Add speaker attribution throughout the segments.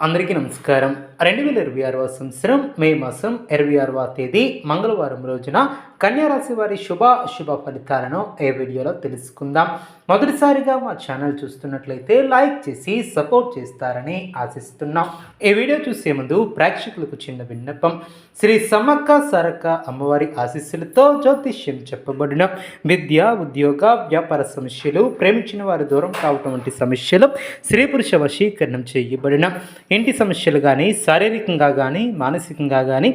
Speaker 1: అందరికీ నమస్కారం. 2026వ సంవత్సరం మే మాసం 26వ తేదీ మంగళవారం రోజున కన్యా రాశి వారి శుభ ఫలితాలను ఈ వీడియోలో తెలుసుకుందాం. మొదటిసారిగా మా ఛానల్ చూస్తున్నట్లయితే లైక్ చేసి సపోర్ట్ చేస్తారని ఆశిస్తున్నాం. ఈ వీడియో చూసే ముందు ప్రేక్షకులకు చిన్న విన్నపం. శ్రీ సమ్మక్క సారక్క అమ్మవారి ఆశీస్సులతో జ్యోతిష్యం చెప్పబడిన విద్య, ఉద్యోగ, వ్యాపార సమస్యలు, ప్రేమించిన వారు దూరం కావటం వంటి సమస్యలు, స్త్రీ పురుష వశీకరణం చేయబడిన ఇంటి సమస్యలు కానీ, శారీరకంగా కానీ, మానసికంగా కానీ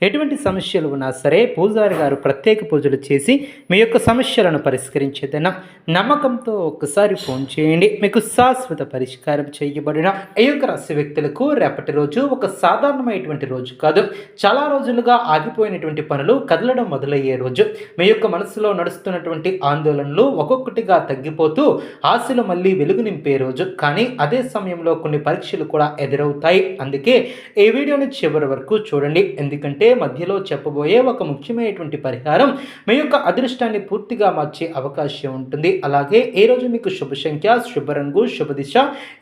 Speaker 1: ఎటువంటి సమస్యలు ఉన్నా సరే పూజారి గారు ప్రత్యేక పూజలు చేసి మీ యొక్క సమస్యలను పరిష్కరించేదన్న నమ్మకంతో ఒక్కసారి ఫోన్ చేయండి. మీకు శాశ్వత పరిష్కారం చేయబడిన ఈ యొక్క రాశి వ్యక్తులకు రేపటి రోజు ఒక సాధారణమైనటువంటి రోజు కాదు. చాలా రోజులుగా ఆగిపోయినటువంటి పనులు కదలడం మొదలయ్యే రోజు. మీ యొక్క మనసులో నడుస్తున్నటువంటి ఆందోళనలు ఒక్కొక్కటిగా తగ్గిపోతూ ఆశలు మళ్ళీ వెలుగు నింపే రోజు. కానీ అదే సమయంలో కొన్ని పరీక్షలు కూడా ఎదురవుతాయి. అందుకే ఈ వీడియోని చివరి వరకు చూడండి. ఎందుకంటే మధ్యలో చెప్పబోయే ఒక ముఖ్యమైనటువంటి పరిహారం మీ యొక్క అదృష్టాన్ని పూర్తిగా మార్చే అవకాశం ఉంటుంది. అలాగే ఈ రోజు మీకు శుభ సంఖ్య, శుభ రంగు, శుభ దిశ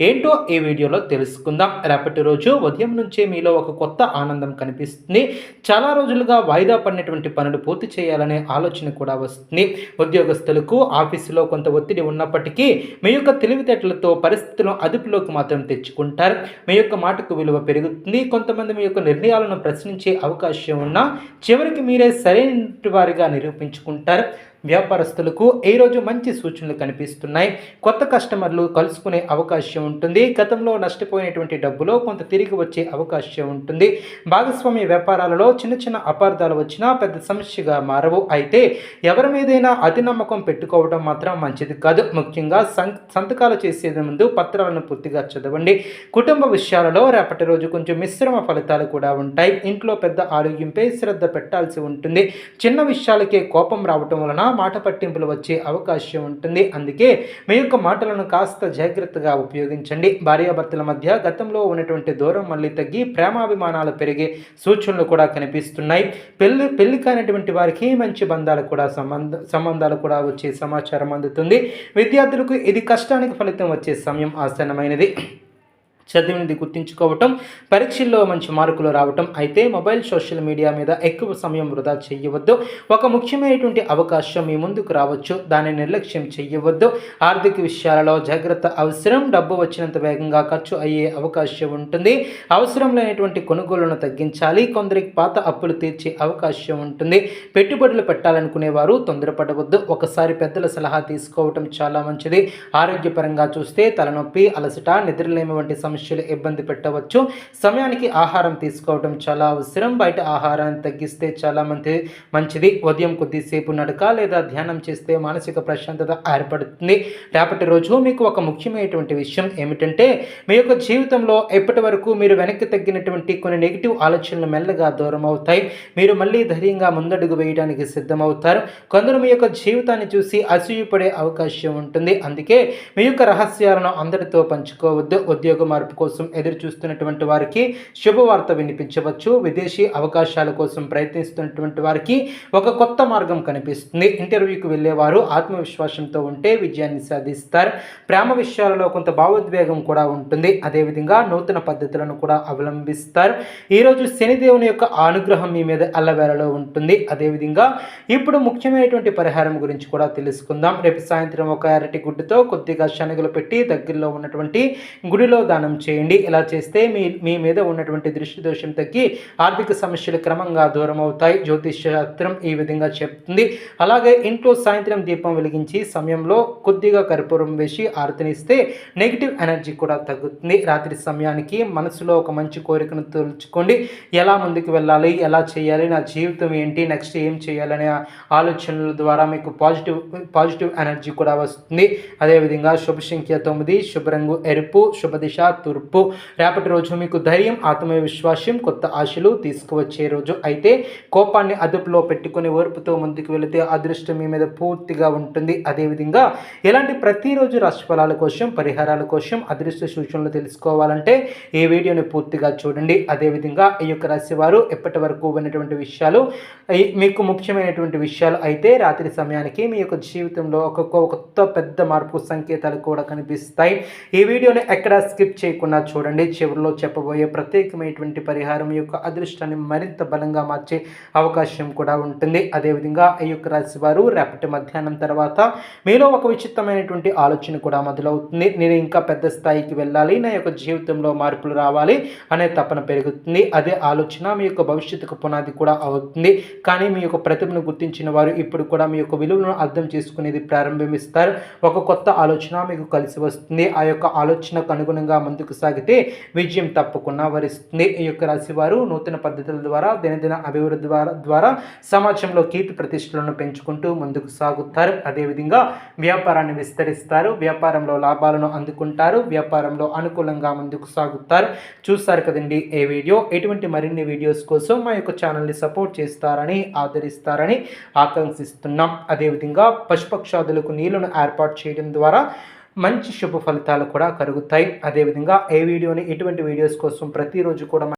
Speaker 1: ఏంటో ఈ వీడియోలో తెలుసుకుందాం. రేపటి రోజు ఉదయం నుంచే మీలో ఒక కొత్త ఆనందం కనిపిస్తుంది. చాలా రోజులుగా వాయిదా పడినటువంటి పనులు పూర్తి చేయాలనే ఆలోచన కూడా వస్తుంది. ఉద్యోగస్తులకు ఆఫీసులో కొంత ఒత్తిడి ఉన్నప్పటికీ మీ యొక్క తెలివితేటలతో పరిస్థితులను అదుపులోకి మాత్రం తెచ్చుకుంటారు. మీ యొక్క మాటకు విలువ పెరుగుతుంది. కొంతమంది మీ యొక్క నిర్ణయాలను ప్రశ్నించే అవకాశం ఉన్నా చివరికి మీరే సరైన వారిగా నిరూపించుకుంటారు. వ్యాపారస్తులకు ఈరోజు మంచి సూచనలు కనిపిస్తున్నాయి. కొత్త కస్టమర్లు కలుసుకునే అవకాశం ఉంటుంది. గతంలో నష్టపోయినటువంటి డబ్బులో కొంత తిరిగి వచ్చే అవకాశం ఉంటుంది. భాగస్వామ్య వ్యాపారాలలో చిన్న చిన్న అపార్థాలు వచ్చినా పెద్ద సమస్యగా మారవు. అయితే ఎవరి మీదైనా అతి నమ్మకం పెట్టుకోవడం మాత్రం మంచిది కాదు. ముఖ్యంగా సంతకాలు చేసే ముందు పత్రాలను పూర్తిగా చదవండి. కుటుంబ విషయాలలో రేపటి రోజు కొంచెం మిశ్రమ ఫలితాలు కూడా ఉంటాయి. ఇంట్లో పెద్ద ఆరోగ్యంపై శ్రద్ధ పెట్టాల్సి ఉంటుంది. చిన్న విషయాలకే కోపం రావటం వలన మాట పట్టింపులు వచ్చే అవకాశం ఉంటుంది. అందుకే మీ యొక్క మాటలను కాస్త జాగ్రత్తగా ఉపయోగించండి. భార్యాభర్తల మధ్య గతంలో ఉన్నటువంటి దూరం మళ్ళీ తగ్గి ప్రేమాభిమానాలు పెరిగే సూచనలు కూడా కనిపిస్తున్నాయి. పెళ్లి కానిటువంటి వారికి మంచి సంబంధాలు కూడా వచ్చే సమాచారం అందుతుంది. విద్యార్థులకు ఇది కష్టానికి ఫలితం వచ్చే సమయం ఆసన్నమైనది. చదివినది గుర్తుంచుకోవటం, పరీక్షల్లో మంచి మార్కులు రావటం. అయితే మొబైల్, సోషల్ మీడియా మీద ఎక్కువ సమయం వృధా చేయవద్దు. ఒక ముఖ్యమైనటువంటి అవకాశం మీ ముందుకు రావచ్చు, దాన్ని నిర్లక్ష్యం చేయవద్దు. ఆర్థిక విషయాలలో జాగ్రత్త అవసరం. డబ్బు వచ్చినంత వేగంగా ఖర్చు అయ్యే అవకాశం ఉంటుంది. అవసరం లేనటువంటి కొనుగోళ్లను తగ్గించాలి. కొందరికి పాత అప్పులు తీర్చే అవకాశం ఉంటుంది. పెట్టుబడులు పెట్టాలనుకునేవారు తొందరపడవద్దు. ఒకసారి పెద్దల సలహా తీసుకోవటం చాలా మంచిది. ఆరోగ్యపరంగా చూస్తే తలనొప్పి, అలసట, నిద్రలేమి వంటి సమస్యలు ఇబ్బంది పెట్టవచ్చు. సమయానికి ఆహారం తీసుకోవడం చాలా అవసరం. బయట ఆహారాన్ని తగ్గిస్తే చాలా మంచిది. ఉదయం కొద్దిసేపు నడక లేదా ధ్యానం చేస్తే మానసిక ప్రశాంతత ఏర్పడుతుంది. రేపటి రోజు మీకు ఒక ముఖ్యమైనటువంటి విషయం ఏమిటంటే మీ యొక్క జీవితంలో ఎప్పటి వరకు మీరు వెనక్కి తగ్గినటువంటి కొన్ని నెగిటివ్ ఆలోచనలు మెల్లగా దూరం అవుతాయి. మీరు మళ్ళీ ధైర్యంగా ముందడుగు వేయడానికి సిద్ధమవుతారు. కొందరు మీ యొక్క జీవితాన్ని చూసి అసూయపడే అవకాశం ఉంటుంది. అందుకే మీ యొక్క రహస్యాలను అందరితో పంచుకోవద్దు. ఉద్యోగ మార్పు కోసం ఎదురు చూస్తున్నటువంటి వారికి శుభవార్త వినిపించవచ్చు. విదేశీ అవకాశాల కోసం ప్రయత్నిస్తున్నటువంటి వారికి ఒక కొత్త మార్గం కనిపిస్తుంది. ఇంటర్వ్యూకి వెళ్ళేవారు ఆత్మవిశ్వాసంతో ఉంటే విజయాన్ని సాధిస్తారు. ప్రేమ విషయాలలో కొంత భావోద్వేగం కూడా ఉంటుంది. అదేవిధంగా నూతన పద్ధతులను కూడా అవలంబిస్తారు. ఈరోజు శనిదేవుని యొక్క అనుగ్రహం మీ మీద అల్లవేళలో ఉంటుంది. అదేవిధంగా ఇప్పుడు ముఖ్యమైనటువంటి పరిహారం గురించి కూడా తెలుసుకుందాం. రేపు సాయంత్రం ఒక అరటి గుడ్డుతో కొద్దిగా శనగలు పెట్టి దగ్గరలో ఉన్నటువంటి గుడిలో దానం చేయండి. ఇలా చేస్తే మీ మీద ఉన్నటువంటి దృష్టి దోషం తగ్గి ఆర్థిక సమస్యలు క్రమంగా దూరం అవుతాయి. జ్యోతిష శాస్త్రం ఈ విధంగా చెప్తుంది. అలాగే ఇంట్లో సాయంత్రం దీపం వెలిగించి సమయంలో కొద్దిగా కర్పూరం వేసి ఆరతినిస్తే నెగిటివ్ ఎనర్జీ కూడా తగ్గుతుంది. రాత్రి సమయానికి మనసులో ఒక మంచి కోరికను తలుచుకోండి. ఎలా ముందుకు వెళ్ళాలి, ఎలా చేయాలి, నా జీవితం ఏంటి, నెక్స్ట్ ఏం చేయాలనే ఆలోచనల ద్వారా మీకు పాజిటివ్ ఎనర్జీ కూడా వస్తుంది. అదేవిధంగా శుభ సంఖ్య 9, శుభ రంగు ఎరుపు, శుభ దిశ తూర్పు. రేపటి రోజు మీకు ధైర్యం, ఆత్మవిశ్వాసం, కొత్త ఆశలు తీసుకువచ్చే రోజు. అయితే కోపాన్ని అదుపులో పెట్టుకుని ఓర్పుతో ముందుకు వెళితే అదృష్టం మీ మీద పూర్తిగా ఉంటుంది. అదేవిధంగా ఇలాంటి ప్రతిరోజు రాశిఫలాల కోసం, పరిహారాల కోసం, అదృష్ట సూచనలు తెలుసుకోవాలంటే ఈ వీడియోని పూర్తిగా చూడండి. అదేవిధంగా ఈ యొక్క రాశి వారు ఎప్పటి వరకు ఉన్నటువంటి విషయాలు మీకు ముఖ్యమైనటువంటి విషయాలు అయితే రాత్రి సమయానికి మీ యొక్క జీవితంలో ఒక కొత్త పెద్ద మార్పు సంకేతాలు కూడా కనిపిస్తాయి. ఈ వీడియోని ఎక్కడ స్కిప్ చేయకుండా చేయకుండా చూడండి. చివరిలో చెప్పబోయే ప్రత్యేకమైనటువంటి పరిహారం యొక్క అదృష్టాన్ని మరింత బలంగా మార్చే అవకాశం కూడా ఉంటుంది. అదేవిధంగా ఈ యొక్క రాశి వారు రేపటి మధ్యాహ్నం తర్వాత మీలో ఒక విచిత్రమైనటువంటి ఆలోచన కూడా మొదలవుతుంది. నేను ఇంకా పెద్ద స్థాయికి వెళ్ళాలి, నా యొక్క జీవితంలో మార్పులు రావాలి అనే తపన పెరుగుతుంది. అదే ఆలోచన మీ యొక్క భవిష్యత్తుకు పునాది కూడా అవుతుంది. కానీ మీ యొక్క ప్రతిభను గుర్తించిన వారు ఇప్పుడు కూడా మీ యొక్క విలువను అర్థం చేసుకునేది ప్రారంభిస్తారు. ఒక కొత్త ఆలోచన మీకు కలిసి వస్తుంది. ఆ యొక్క ఆలోచనకు అనుగుణంగా ముందుకు సాగితే విజయం తప్పకుండా వరిస్తుంది. ఈ యొక్క రాశి వారు నూతన పద్ధతుల ద్వారా దినదిన అభివృద్ధి ద్వారా సమాజంలో కీర్తి ప్రతిష్టలను పెంచుకుంటూ ముందుకు సాగుతారు. అదేవిధంగా వ్యాపారాన్ని విస్తరిస్తారు. వ్యాపారంలో లాభాలను అందుకుంటారు. వ్యాపారంలో అనుకూలంగా ముందుకు సాగుతారు. చూస్తారు కదండి ఈ వీడియో. ఎటువంటి మరిన్ని వీడియోస్ కోసం మా యొక్క ఛానల్ని సపోర్ట్ చేస్తారని, ఆదరిస్తారని ఆకాంక్షిస్తున్నాం. అదేవిధంగా పశుపక్షాదులకు నీళ్లను ఏర్పాటు చేయడం ద్వారా మంచి శుభ ఫలితాలు కూడా కలుగుతాయి. అదేవిధంగా ఈ వీడియోని ఇటువంటి వీడియోస్ కోసం ప్రతిరోజు కూడా